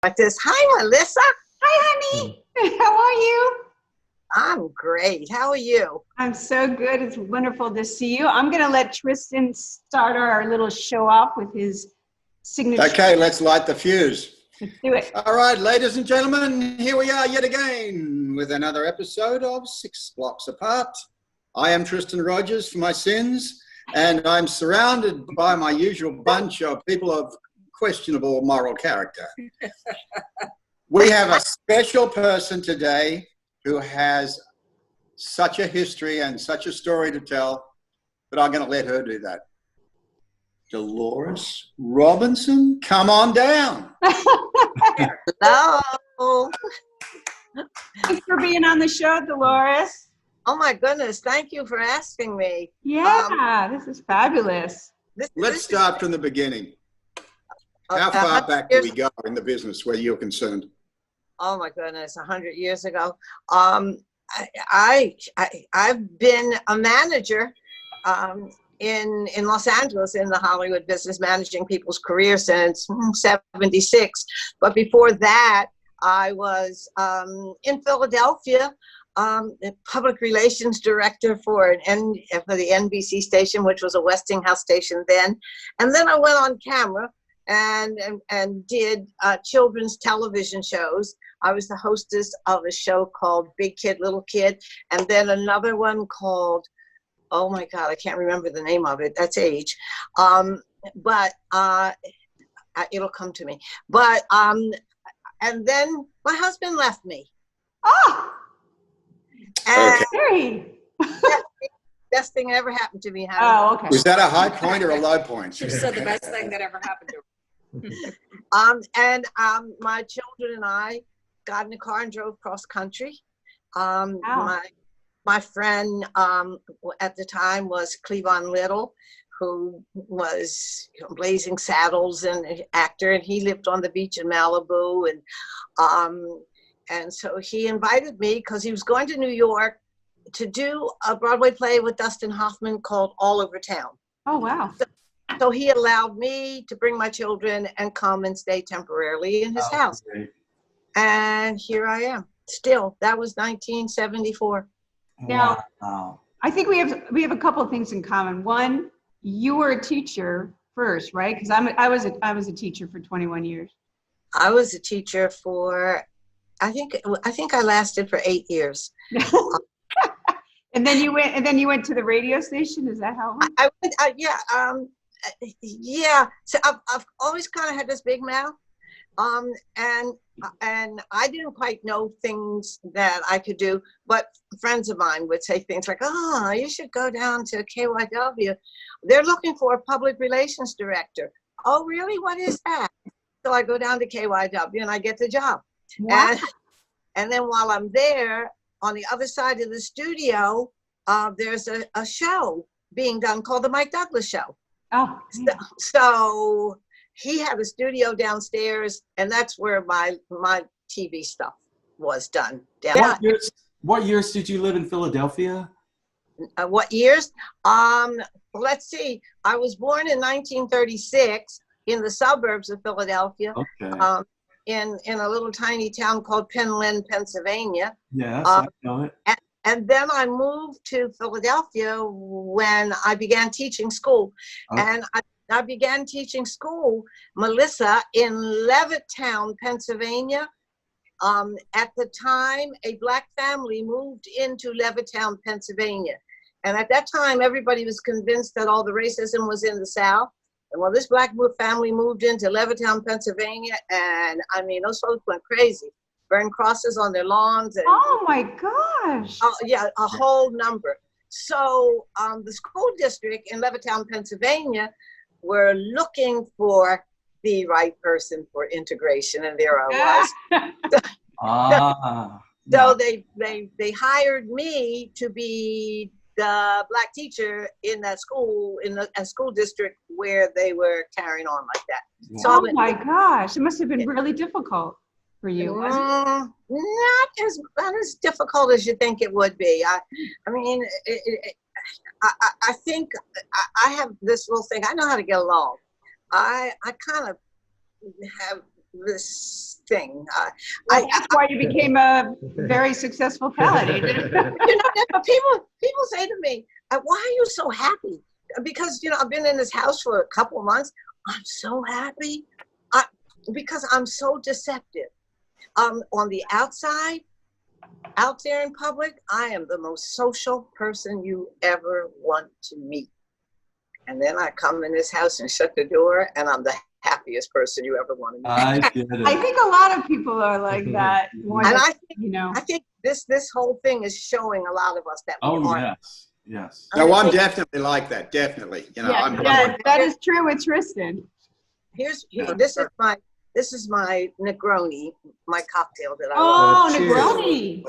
Like this. Hi, Melissa. Hi, honey. How are you? I'm great. How are you? I'm so good. It's wonderful to see you. I'm going to let Tristan start our little show off with his signature. Okay, let's light the fuse. Let's do it. All right, ladies and gentlemen, here we are yet again with another episode of Six Blocks Apart. I am Tristan Rogers for my sins, and I'm surrounded by my usual bunch of people of questionable moral character. We have a special person today who has such a history and such a story to tell that I'm going to let her do that. Dolores Robinson, come on down. Hello. Thanks for being on the show, Dolores. Oh my goodness. Thank you for asking me. Yeah, this is fabulous. Let's start from the beginning. How far back do we go in the business where you're concerned? Oh my goodness, 100 years ago. I've been a manager in Los Angeles in the Hollywood business, managing people's careers since 76. But before that, I was in Philadelphia, the public relations director for the NBC station, which was a Westinghouse station then. And then I went on camera and did children's television shows. I was the hostess of a show called Big Kid, Little Kid, and then another one called, oh my God, I can't remember the name of it. That's age. But it'll come to me. But, and then my husband left me. Oh! And Okay. best thing that ever happened to me. Oh, okay. Was that a high point or a low point? She said the best thing that ever happened to her. My children and I got in the car and drove cross country. Wow. My friend at the time was Cleavon Little, who was Blazing Saddles and an actor, and he lived on the beach in Malibu, and so he invited me because he was going to New York to do a Broadway play with Dustin Hoffman called All Over Town. Oh, wow. So he allowed me to bring my children and come and stay temporarily in his house. Great. And here I am. Still, that was 1974. Now, Wow. I think we have a couple of things in common. One, you were a teacher first, right? Because I was a teacher for 21 years. I was a teacher for, I think I lasted for 8 years. And then you went to the radio station. Is that how it went? Yeah. So I've always kind of had this big mouth, and I didn't quite know things that I could do. But friends of mine would say things like, "Oh, you should go down to KYW. They're looking for a public relations director." Oh, really? What is that? So I go down to KYW and I get the job. Wow. And then while I'm there, on the other side of the studio, there's a show being done called The Mike Douglas Show. Oh, So he had a studio downstairs, and that's where my TV stuff was done. What years did you live in Philadelphia? What years? Let's see. I was born in 1936 in the suburbs of Philadelphia. Okay. In a little tiny town called Penland, Pennsylvania. Yes, I know it. And then I moved to Philadelphia when I began teaching school. Okay. And I began teaching school, Melissa, in Levittown, Pennsylvania. At the time, a Black family moved into Levittown, Pennsylvania. And at that time, everybody was convinced that all the racism was in the South. And well, this Black family moved into Levittown, Pennsylvania, and I mean, those folks went crazy. Burned crosses on their lawns. And, oh my gosh. yeah, a whole number. So the school district in Levittown, Pennsylvania, were looking for the right person for integration, and there I was. So they hired me to be the Black teacher in that school, in a school district where they were carrying on like that. Yeah. So Oh my gosh, it must have been really difficult for you, wasn't it? Not as difficult as you think it would be. I mean, I think I have this little thing. I know how to get along. I kind of have this thing. Well, that's why you became a very successful talent agent. But people say to me, why are you so happy? Because, I've been in this house for a couple of months. I'm so happy because I'm so deceptive. On the outside, out there in public, I am the most social person you ever want to meet. And then I come in this house and shut the door, and I'm the happiest person you ever want to meet. I get it. I think a lot of people are like that. And I think this whole thing is showing a lot of us that we are. Yes. No, I'm definitely like that. Definitely. That is true with Tristan. This is my Negroni, my cocktail that I love. Oh,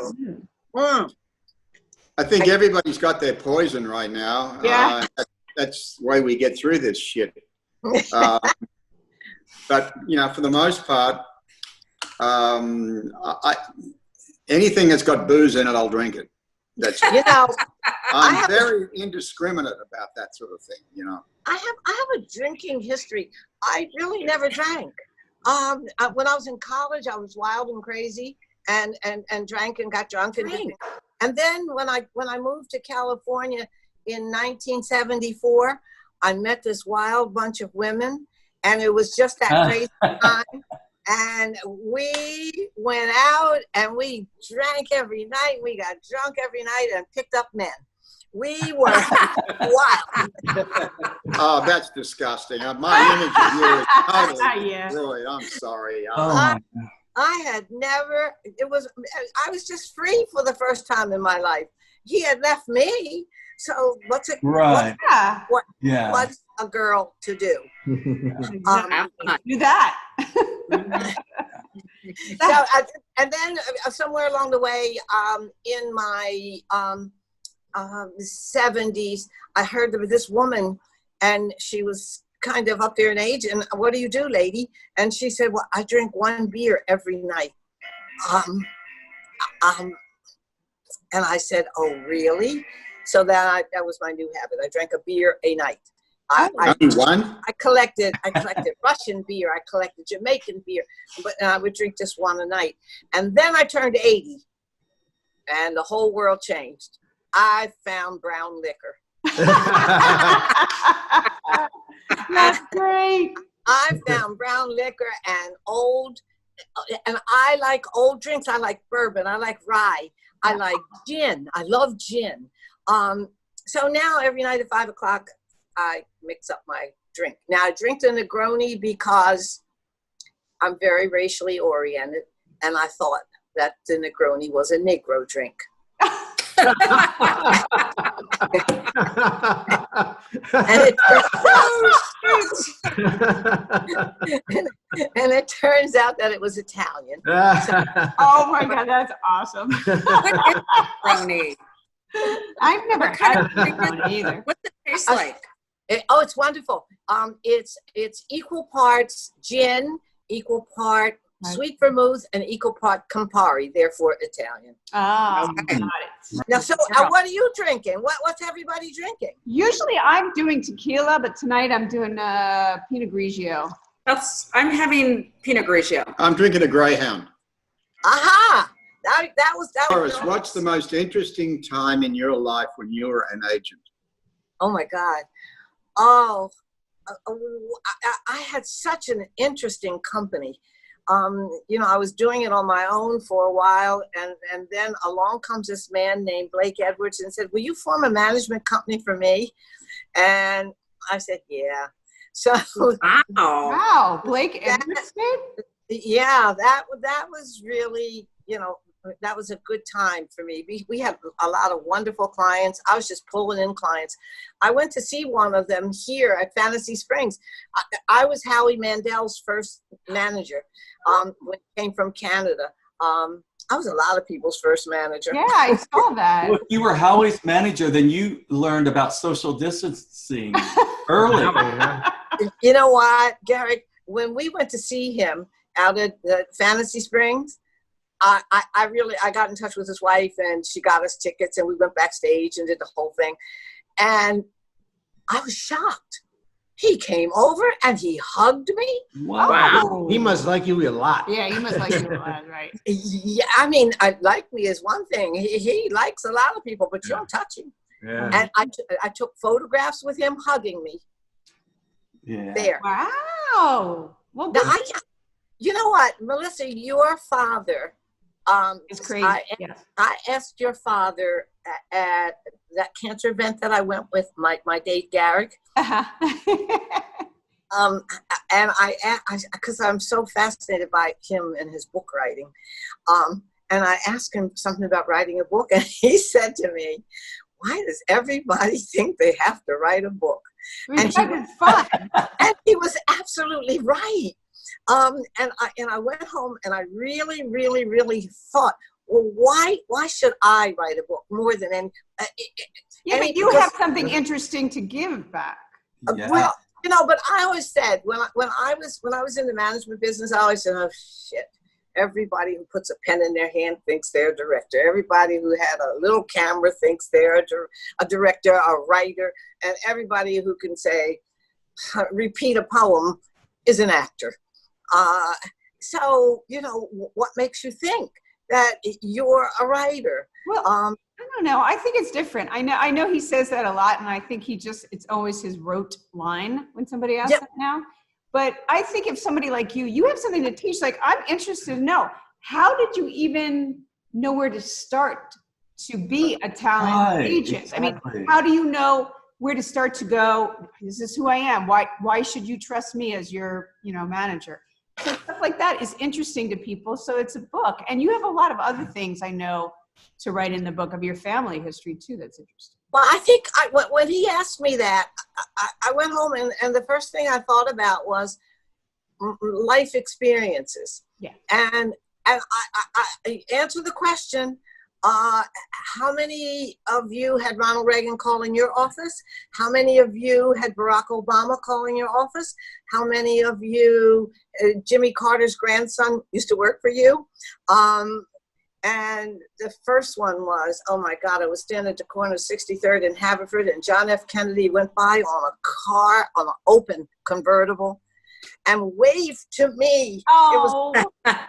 Negroni. I think everybody's got their poison right now. Yeah. That's the way we get through this shit. But for the most part, anything that's got booze in it, I'll drink it. That's I'm very indiscriminate about that sort of thing. I have a drinking history. I really never drank. When I was in college, I was wild and crazy, and drank and got drunk and drank. And then when I moved to California in 1974, I met this wild bunch of women, and it was just that crazy time. And we went out and we drank every night. We got drunk every night and picked up men. We were wild. Oh, that's disgusting. My image of you is totally destroyed. I'm sorry. I had never, I was just free for the first time in my life. He had left me. So what's a girl to do? Do that. And then somewhere along the way, in my 70s, I heard there was this woman, and she was kind of up there in age. And what do you do, lady? And she said, well, I drink one beer every night. And I said, oh, really? So that was my new habit. I drank a beer a night. I collected Russian beer. I collected Jamaican beer, but I would drink just one a night. And then I turned 80, and the whole world changed. I found brown liquor. That's great. I found brown liquor and I like old drinks. I like bourbon. I like rye. I like gin. I love gin. So now every night at 5 o'clock, I mix up my drink. Now I drink the Negroni because I'm very racially oriented, and I thought that the Negroni was a Negro drink. And it turns out that it was Italian. Oh my God, that's awesome. Negroni. I've never had Negroni either. What's it taste like? It's wonderful. It's equal parts gin, equal part sweet vermouth, and equal part Campari, therefore Italian. Oh, got it. Now, so what are you drinking? What's everybody drinking? Usually I'm doing tequila, but tonight I'm doing Pinot Grigio. I'm having Pinot Grigio. I'm drinking a Greyhound. Aha! That was. Doris, what's the most interesting time in your life when you were an agent? Oh my God. Oh, I had such an interesting company. I was doing it on my own for a while, and then along comes this man named Blake Edwards and said, will you form a management company for me? And I said, yeah. So wow, Blake Edwards did? Yeah, that was really, that was a good time for me. We had a lot of wonderful clients. I was just pulling in clients. I went to see one of them here at Fantasy Springs. I was Howie Mandel's first manager when he came from Canada. I was a lot of people's first manager. Yeah, I saw that. Well, if you were Howie's manager, then you learned about social distancing early. You know what, Garrett? When we went to see him out at Fantasy Springs, I got in touch with his wife, and she got us tickets, and we went backstage and did the whole thing. And I was shocked. He came over and he hugged me. Wow. He must like you a lot. Yeah, he must like you a lot, right? Yeah, I mean, I like me is one thing. He likes a lot of people, but you don't touch him. Yeah. And I took photographs with him hugging me Yeah. there. Wow. Well, Now, you know what, Melissa, your father, it's crazy. Yes. I asked your father at that cancer event that I went with my date Garrick. And because I'm so fascinated by him and his book writing. And I asked him something about writing a book, and he said to me, why does everybody think they have to write a book? It's fun. And he was absolutely right. And I went home and I really, really, really thought, well, why should I write a book more than any? Yeah, but you have something interesting to give back. Yeah. Well, you know, but I always said when I was in the management business, I always said, oh shit. Everybody who puts a pen in their hand thinks they're a director. Everybody who had a little camera thinks they're a director, a writer, and everybody who can say, repeat a poem is an actor. So, you know, what makes you think that you're a writer? Well, I don't know. I think it's different. I know he says that a lot, and I think it's always his rote line when somebody asks Yep. that now. But I think if somebody like you have something to teach, like I'm interested to know, how did you even know where to start to be a talent agent? Exactly. I mean, how do you know where to start to go, this is who I am. Why should you trust me as your, manager? So stuff like that is interesting to people. So it's a book. And you have a lot of other things I know to write in the book of your family history too. That's interesting. Well, I think when he asked me that, I went home and the first thing I thought about was life experiences. Yeah. And I answered the question, how many of you had Ronald Reagan call in your office? How many of you had Barack Obama call in your office? How many of you, Jimmy Carter's grandson used to work for you? And the first one was, oh my God, I was standing at the corner of 63rd and Haverford, and John F. Kennedy went by on a car, on an open convertible, and waved to me. Oh.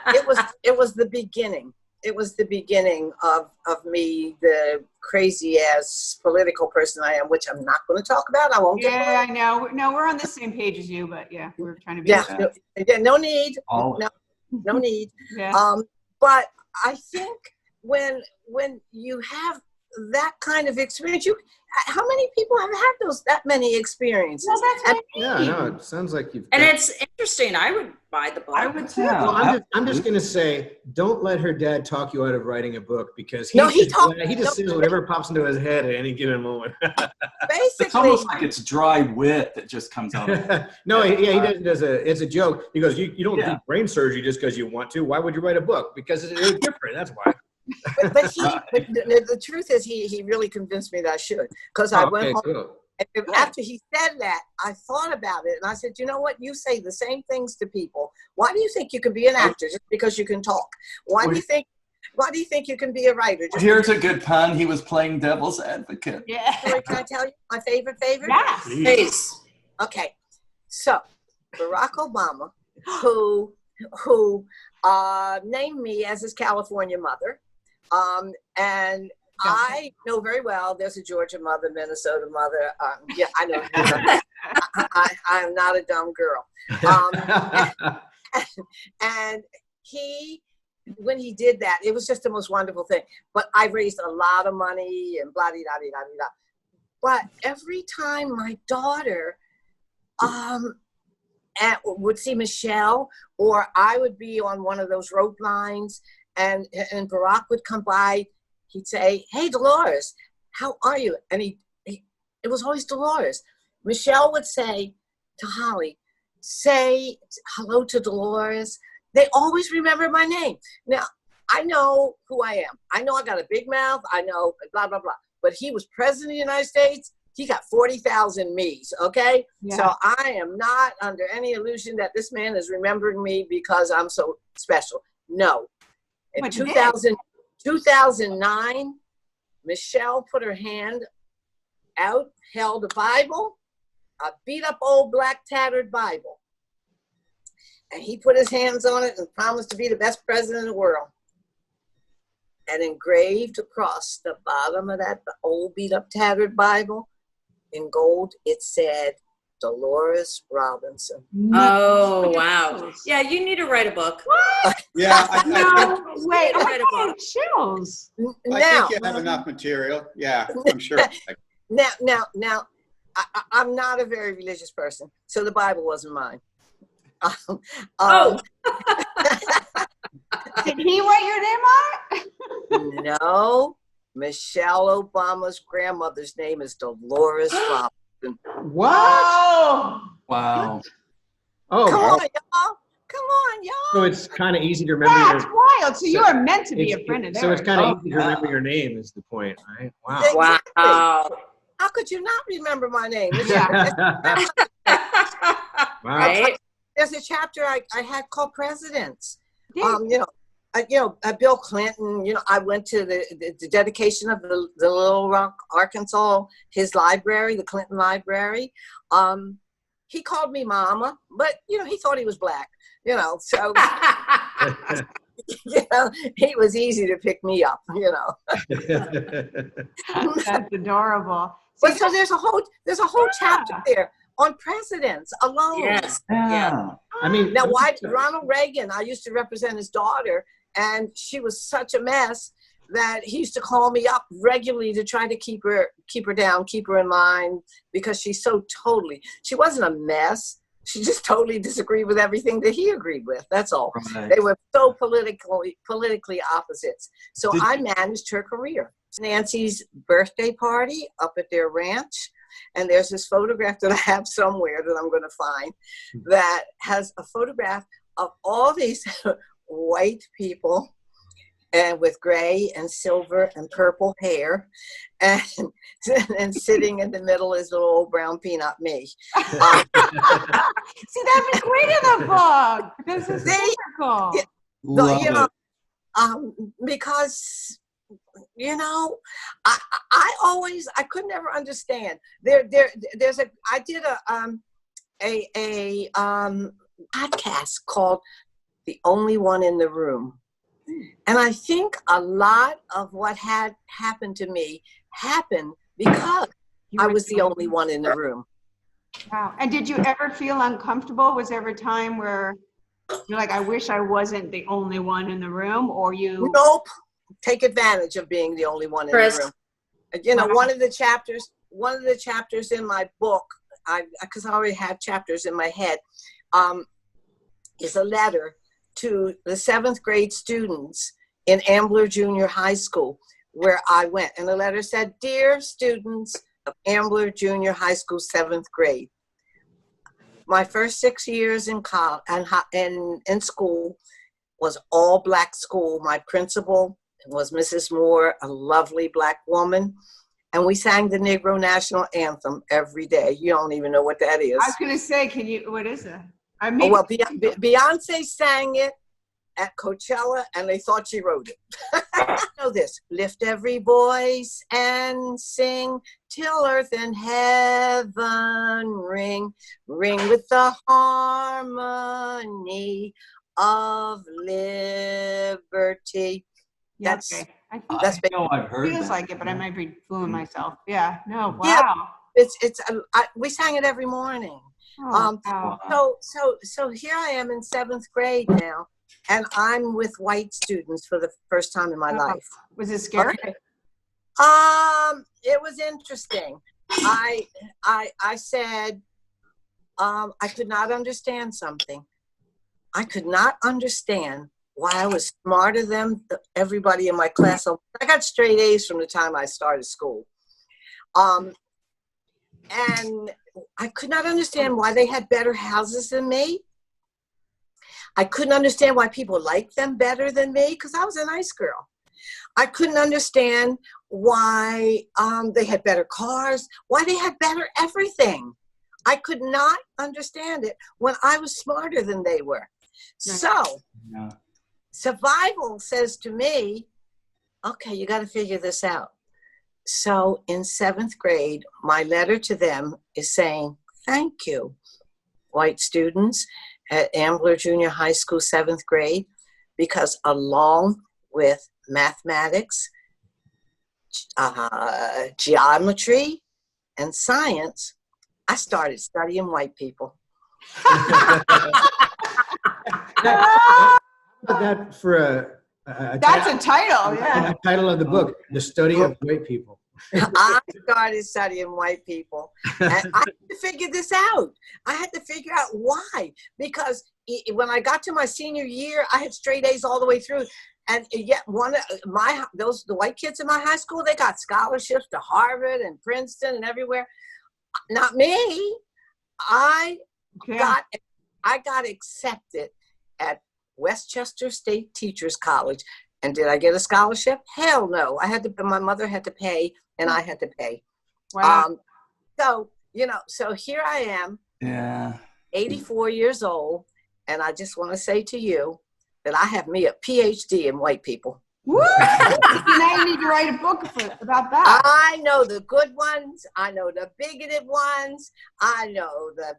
It was the beginning. It was the beginning of me, the crazy ass political person I am, which I'm not going to talk about. I won't. Yeah, I know. No, we're on the same page as you, but yeah, we're trying to be. Yeah, no need. No need. Yeah. But I think when you have that kind of experience, how many people have had that many experiences? Well, that's what I mean. Yeah, no, it sounds like you've. And it's interesting. I would buy the book. I would too. Yeah. I'm just going to say, don't let her dad talk you out of writing a book, because he just says whatever pops into his head at any given moment. Basically, It's almost like it's dry wit that just comes out. No, he does it's a joke. He goes, you don't do brain surgery just because you want to. Why would you write a book? Because it's different. That's why. but the truth is, he really convinced me that I should, because I went home. Cool. And after he said that, I thought about it, and I said, you know what? You say the same things to people. Why do you think you can be an actor just because you can talk? Why do you think you can be a writer? Here's a good pun. He was playing devil's advocate. Yeah. Can I tell you my favorite? Yes. Please. Okay, so Barack Obama, who named me as his California mother, and I know very well there's a Georgia mother, Minnesota mother. Yeah, I know. I'm not a dumb girl. And when he did that, it was just the most wonderful thing. But I raised a lot of money and blah, blah, blah, blah, blah. But every time my daughter would see Michelle, or I would be on one of those rope lines, and Barack would come by, he'd say, hey, Dolores, how are you? And it was always Dolores. Michelle would say to Holly, say hello to Dolores. They always remember my name. Now, I know who I am. I know I got a big mouth. I know blah, blah, blah. But he was president of the United States. He got 40,000 me's, okay? Yeah. So I am not under any illusion that this man is remembering me because I'm so special. No. In 2009, Michelle put her hand out, held a Bible, a beat up old black tattered Bible. And he put his hands on it and promised to be the best president in the world. And engraved across the bottom of that old beat up tattered Bible in gold, it said, Dolores Robinson. Oh, wow. Yeah, you need to write a book. Yeah, No, wait. You Oh write a my book. God, chills. I Now, think you have enough material. Yeah, I'm sure. now, I'm not a very religious person, so the Bible wasn't mine. Oh. Did he write your name on it? No, Michelle Obama's grandmother's name is Dolores Robinson. What? Oh. Wow. Oh, Come on, y'all. Come on, y'all. so it's kind of easy to remember That's your. wild. So you are meant to be a friend of theirs. So it's kind of Oh, easy to remember your name is the point, right? Wow. Exactly. Wow. How could you not remember my name? Yeah. Wow. Right? There's a chapter I had called Presidents. Yeah. Bill Clinton, I went to the dedication of the Little Rock, Arkansas, his library, the Clinton Library. He called me Mama, but, he thought he was black, so, he was easy to pick me up, That's adorable. But so there's a whole chapter there on presidents alone. Yes. Yeah. I mean, Now, Ronald Reagan, I used to represent his daughter, and she was such a mess that he used to call me up regularly to try to keep her down, keep her in line, because she wasn't a mess. She just totally disagreed with everything that he agreed with. That's all. Right. They were so politically opposites. So Did- I managed her career. Nancy's birthday party up at their ranch. And there's this photograph that I have somewhere that I'm going to find that has a photograph of all these white people and with gray and silver and purple hair, and sitting in the middle is little old brown peanut me. See, that'd be great in the book. This is super cool. Love it. Because I could never understand. I did a podcast called The Only One in the Room. And I think a lot of what had happened to me happened because I was the only one in the room. Wow. And did you ever feel uncomfortable? Was there ever a time where you're like, I wish I wasn't the only one in the room, or you? Nope. Take advantage of being the only one in Chris. the room. One of the chapters in my book, because I already have chapters in my head, is a letter to the 7th grade students in Ambler Junior High School, where I went. And the letter said, "Dear students of Ambler Junior High School, 7th grade, my first 6 years in college and in school was all black school. My principal was Mrs. Moore, a lovely black woman. And we sang the Negro National Anthem every day. You don't even know what that is." I was going to say, what is it? I Oh, mean, well, Beyonce sang it at Coachella, and they thought she wrote it. I know this. Lift every voice and sing till earth and heaven ring, ring with the harmony of liberty. yeah, That's okay. I think that's it No, I've heard feels that. like it, but I might be fooling myself. Yeah. No. Wow. Yeah. We sang it every morning. Oh, wow. So here I am in 7th grade now, and I'm with white students for the first time in my life. Was it scary? Okay. It was interesting. I said, I could not understand something. I could not understand why I was smarter than everybody in my class. I got straight A's from the time I started school. And I could not understand why they had better houses than me. I couldn't understand why people liked them better than me, because I was a nice girl. I couldn't understand why they had better cars, why they had better everything. I could not understand it when I was smarter than they were. So Yeah. survival says to me, okay, you got to figure this out. So in 7th grade, my letter to them is saying, thank you, white students at Ambler Junior High School, 7th grade, because along with mathematics, geometry, and science, I started studying white people. That for That's a title, yeah. a title of the book, The Study of White People. I started studying white people, and I had to figure this out. I had to figure out why, because when I got to my senior year, I had straight A's all the way through, and yet the white kids in my high school, they got scholarships to Harvard and Princeton and everywhere. Not me. I got accepted at Westchester State Teachers College. And did I get a scholarship? Hell no. My mother had to pay, and I had to pay. Wow. So here I am, 84 years old, and I just want to say to you that I have me a PhD in white people. Woo! Now you need to write a book about that. I know the good ones. I know the bigoted ones. I know the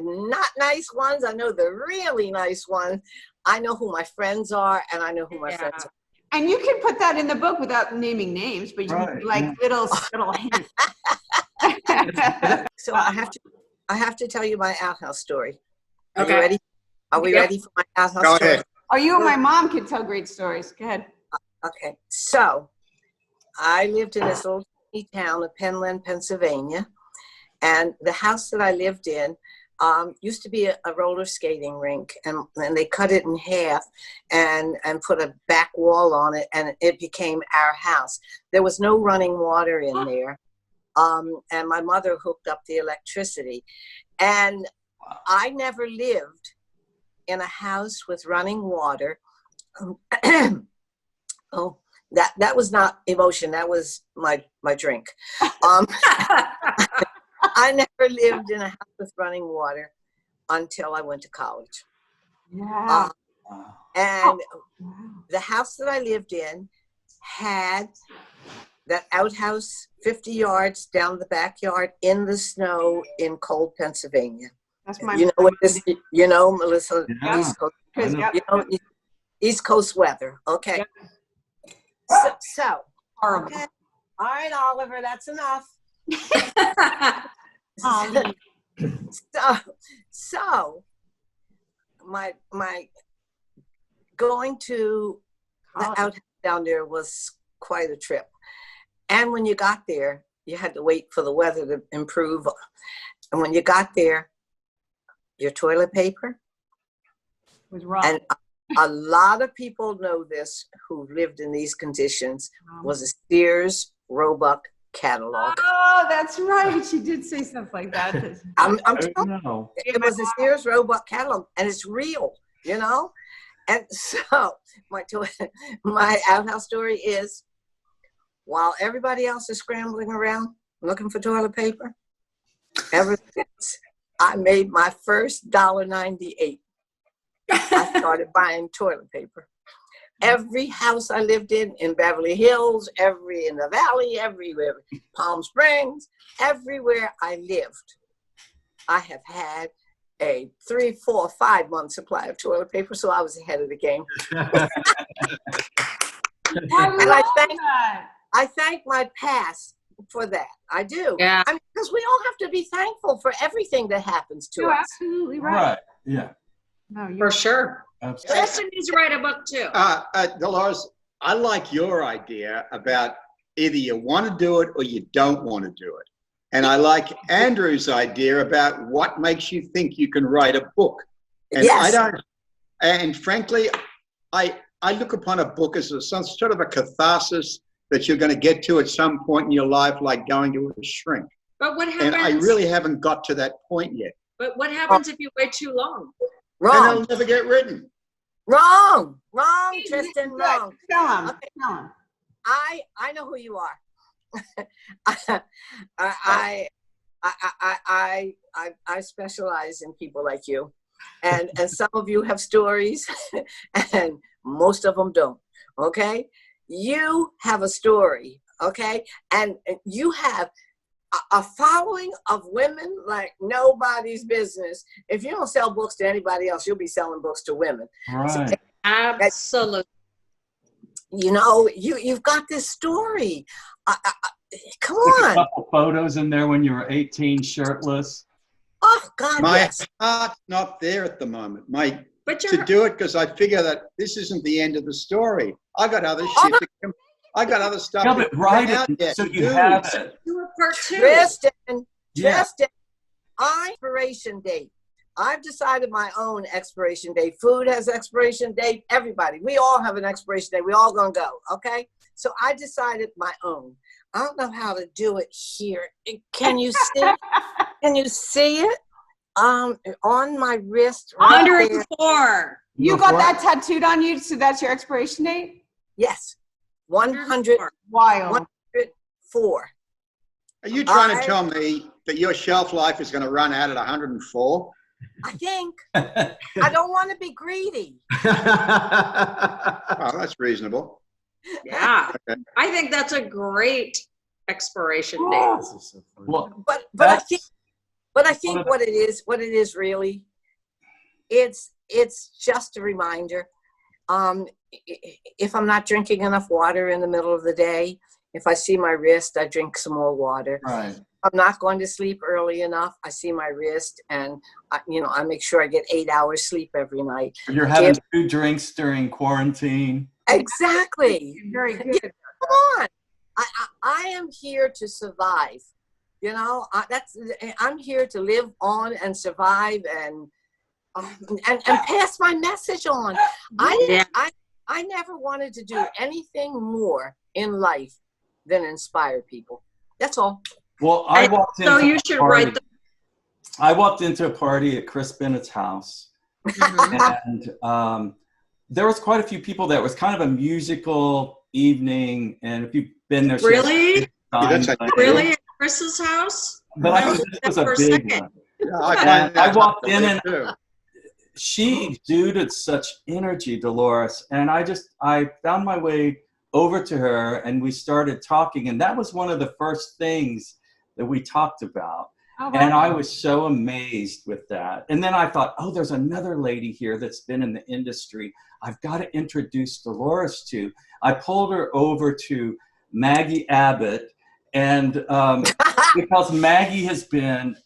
not nice ones. I know the really nice ones. I know who my friends are, and I know who my friends are. And you can put that in the book without naming names, but you can like little hints. So I have to tell you my outhouse story. Are Okay. you ready? Are we ready for my outhouse Go story? ahead. Oh, you and my mom can tell great stories. Go ahead. Okay. So I lived in this little town of Penland, Pennsylvania, and the house that I lived in used to be a roller skating rink, and they cut it in half and put a back wall on it, and it became our house. There was no running water in there, and my mother hooked up the electricity. And I never lived in a house with running water. Oh, that was not emotion. That was my drink. I never lived in a house with running water until I went to college. Yeah. And the house that I lived in had that outhouse 50 yards down the backyard in the snow in cold Pennsylvania. That's my. You know what this? You know, Melissa, Yeah. East Coast. Yep. You know, East Coast weather. Okay. Yep. So Horrible. okay. All right, Oliver, that's enough. So my going to the outhouse down there was quite a trip. And when you got there, you had to wait for the weather to improve. And when you got there, your toilet paper Was wrong. and a lot of people know this who lived in these conditions was a Sears Roebuck catalog. Oh, that's right. She did say stuff like that. I'm telling you, No. it was a Sears Roebuck catalog, and it's real, you know? And so my outhouse story is, while everybody else is scrambling around looking for toilet paper, ever since I made my first $1.98, I started buying toilet paper. Every house I lived in Beverly Hills, in the Valley, everywhere, Palm Springs, everywhere I lived, I have had a 3, 4, 5 month supply of toilet paper, so I was ahead of the game. I thank my past for that. I do. Yeah. I mean, because we all have to be thankful for everything that happens to You're us. absolutely right. Right. Yeah. No, For you're sure. Absolutely. Tristan needs to write a book too. Dolores, I like your idea about either you want to do it or you don't want to do it. And I like Andrew's idea about what makes you think you can write a book. And Yes. and frankly, I look upon a book as some sort of a catharsis that you're going to get to at some point in your life, like going to a shrink. But what And happens? I really haven't got to that point yet. But what happens if you wait too long? And Wrong. it'll never get written. Wrong, Tristan, good. wrong. Tell him. Okay. Tell him. I know who you are. I specialize in people like you, and some of you have stories, and most of them don't. Okay, you have a story. Okay, and you have a following of women like nobody's business. If you don't sell books to anybody else, you'll be selling books to women. Right. So, Absolutely. you know, you've got this story. Come Like a on. couple photos in there when you were 18, shirtless. Oh, God, My yes. heart's not there at the moment. But To you're do it because I figure that this isn't the end of the story. I got other shit. I got other stuff. Yeah, but to write put out it yet so to you do. have it. you were part two. Tristan, Yeah. expiration date. I've decided my own expiration date. Food has expiration date. Everybody, we all have an expiration date. We all gonna go, okay? So I decided my own. I don't know how to do it here. Can you see? Can you see it? On my wrist, right there. 104. You got that tattooed on you, so that's your expiration date? Yes, 104. Wild. Are you trying to tell me that your shelf life is going to run out at 104? I think. I don't want to be greedy. Oh, that's reasonable. Yeah. Okay. I think that's a great expiration date. Oh, This is so funny. Well, But that's- I think what it is really, it's just a reminder. If I'm not drinking enough water in the middle of the day, if I see my wrist, I drink some more water. right. I'm not going to sleep early enough. I see my wrist, and I make sure I get 8 hours sleep every night. You're having 2 drinks during quarantine. Exactly. very good. Come on. I am here to survive. You know, I'm here to live on and survive and pass my message on. I never wanted to do anything more in life than inspire people. That's all. Well, I walked into So you should write I walked into a party at Chris Bennett's house, and there was quite a few people there. It was kind of a musical evening, and if you've been there, Really? Really? Really? At Chris's house? But I think this was a big one. Yeah, I find that walked tough in to and believe, too. she exuded such energy, Dolores, and I found my way over to her, and we started talking, and that was one of the first things that we talked about. Okay. And I was so amazed with that. And then I thought, oh, there's another lady here that's been in the industry I've got to introduce Dolores to. I pulled her over to Maggie Abbott, and because Maggie has been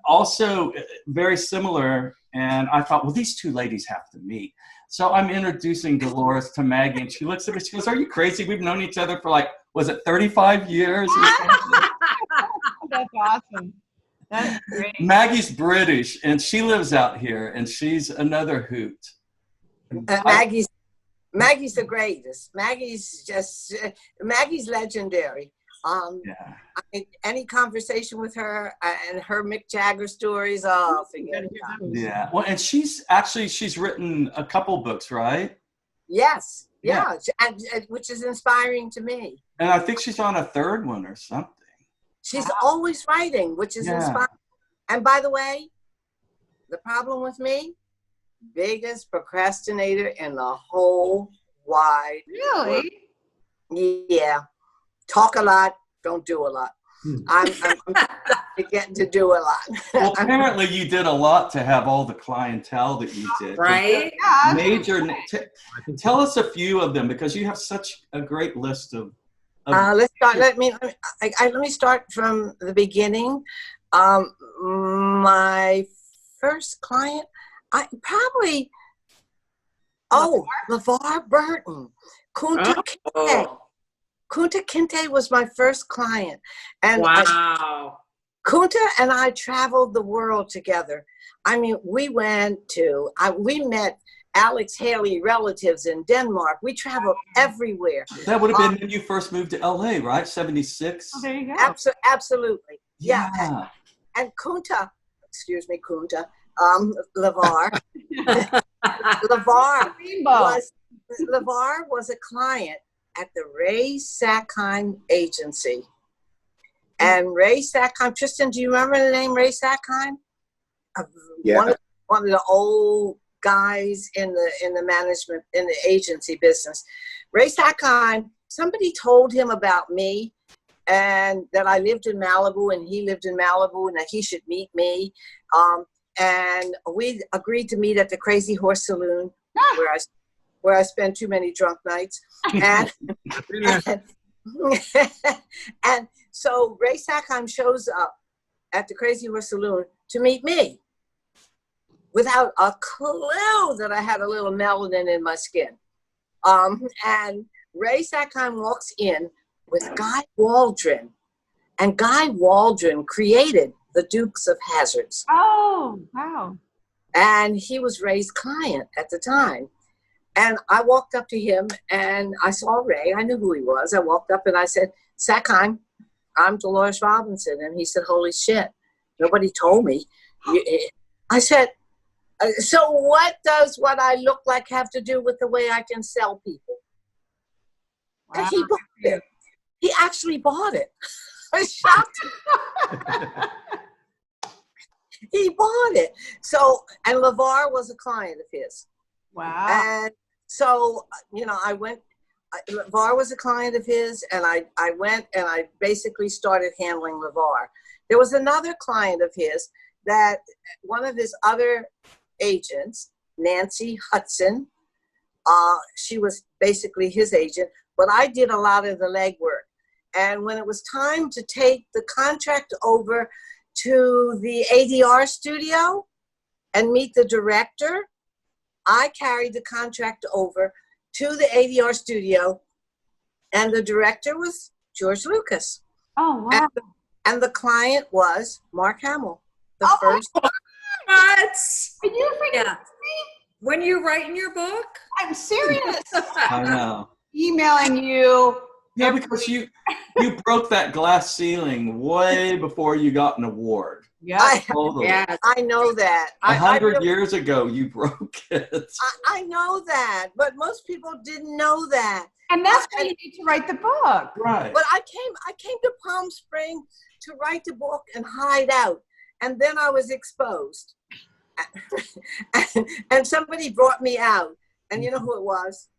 also very similar, and I thought, well, these two ladies have to meet. So I'm introducing Dolores to Maggie, and she looks at me, she goes, are you crazy? We've known each other for like, was it 35 years or something? That's awesome. That's great. Maggie's British, and she lives out here, and she's another hoot. Maggie's the greatest. Maggie's legendary. Yeah. Any conversation with her and her Mick Jagger stories, oh, forget it. Yeah. Well, and she's written a couple books, right? Yes. Yeah. And which is inspiring to me. And I think she's on a third one or something. She's always writing, which is inspiring. And by the way, the problem with me, biggest procrastinator in the whole wide world. Really? Yeah. Talk a lot, don't do a lot. I'm getting to do a lot. Well, apparently you did a lot to have all the clientele that you did. Right? Yeah. Major. Tell us a few of them, because you have such a great list of. Let's start. Let me start from the beginning. My first client, LeVar Burton, Kunta Kinte. Kunta Kinte was my first client, and Wow. Kunta and I traveled the world together. I mean, we met Alex Haley relatives in Denmark. We traveled everywhere. That would have been when you first moved to LA, right? 76? Oh, there you go. Absolutely. Yeah. And Kunta, LeVar. LeVar was a client at the Ray Sackheim agency. And Ray Sackheim, Tristan, do you remember the name Ray Sackheim? Yeah. One of the old guys in the management, in the agency business. Ray Sackheim, somebody told him about me, and that I lived in Malibu and he lived in Malibu and that he should meet me. And we agreed to meet at the Crazy Horse Saloon where I spent too many drunk nights. And, and so Ray Sackheim shows up at the Crazy Horse Saloon to meet me without a clue that I had a little melanin in my skin. And Ray Sackheim walks in with Guy Waldron, and Guy Waldron created the Dukes of Hazzards. Oh, wow. And he was Ray's client at the time. And I walked up to him and I saw Ray. I knew who he was. I walked up and I said, Sackheim, I'm Dolores Robinson. And he said, holy shit, nobody told me. I said, so what does what I look like have to do with the way I can sell people? Wow. And he bought it. He actually bought it. I was shocked. He bought it. So, and LeVar was a client of his. Wow. And so, you know, LeVar was a client of his, and I went and I basically started handling LeVar. There was another client of his that one of his other agents, Nancy Hudson, she was basically his agent, but I did a lot of the legwork. And when it was time to take the contract over to the ADR studio and meet the director, I carried the contract over to the ADR studio, and the director was George Lucas. Oh, wow. And the client was Mark Hamill, the Oh, first. What? Are you freaking Yeah. When you're writing your book? I'm serious. I know. Emailing you. Yeah, because you broke that glass ceiling way before you got an award. Yeah. Totally. Yes. I know that. 100 years ago, you broke it. I know that, but most people didn't know that. And that's why you need to write the book. Right. But I came to Palm Springs to write the book and hide out, and then I was exposed. And somebody brought me out, and you know who it was?